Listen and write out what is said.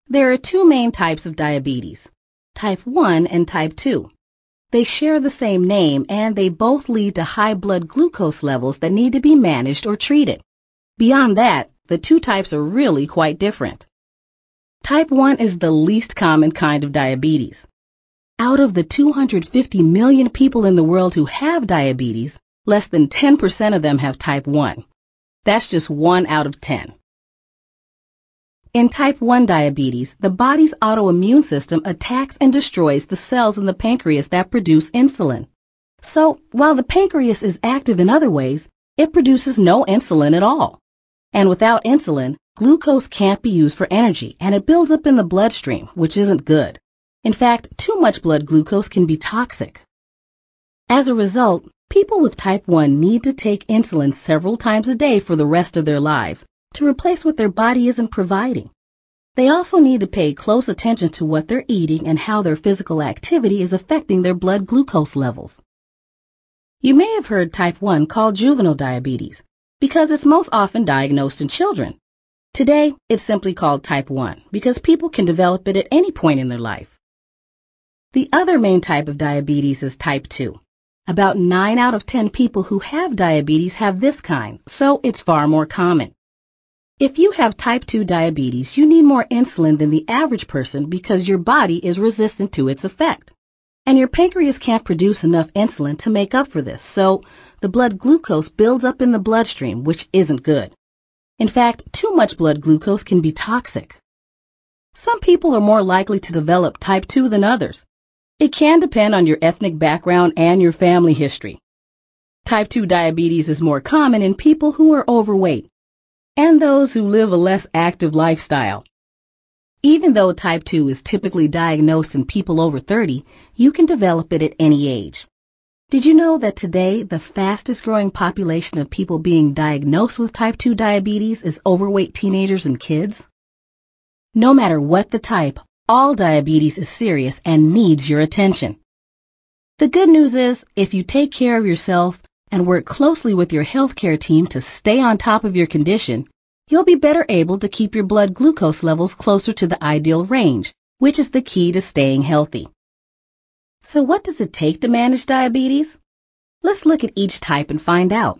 There are two main types of diabetes, type 1 and type 2. They share the same name and they both lead to high blood glucose levels that need to be managed or treated. Beyond that, the two types are really quite different. Type 1 is the least common kind of diabetes. Out of the 250 million people in the world who have diabetes, less than 10% of them have type 1. That's just 1 out of 10. In type 1 diabetes, the body's autoimmune system attacks and destroys the cells in the pancreas that produce insulin. So, while the pancreas is active in other ways, it produces no insulin at all. And without insulin, glucose can't be used for energy, and it builds up in the bloodstream, which isn't good. In fact, too much blood glucose can be toxic. As a result, people with type 1 need to take insulin several times a day for the rest of their lives to replace what their body isn't providing. They also need to pay close attention to what they're eating and how their physical activity is affecting their blood glucose levels. You may have heard type 1 called juvenile diabetes because it's most often diagnosed in children. Today, it's simply called type 1 because people can develop it at any point in their life. The other main type of diabetes is type 2. About 9 out of 10 people who have diabetes have this kind, so it's far more common. If you have type 2 diabetes, you need more insulin than the average person because your body is resistant to its effect. And your pancreas can't produce enough insulin to make up for this, so the blood glucose builds up in the bloodstream, which isn't good. In fact, too much blood glucose can be toxic. Some people are more likely to develop type 2 than others. It can depend on your ethnic background and your family history. Type 2 diabetes is more common in people who are overweight and those who live a less active lifestyle. Even though type 2 is typically diagnosed in people over 30, you can develop it at any age. Did you know that today the fastest growing population of people being diagnosed with type 2 diabetes is overweight teenagers and kids? No matter what the type, all diabetes is serious and needs your attention. The good news is, if you take care of yourself and work closely with your healthcare team to stay on top of your condition, you'll be better able to keep your blood glucose levels closer to the ideal range, which is the key to staying healthy. So what does it take to manage diabetes? Let's look at each type and find out.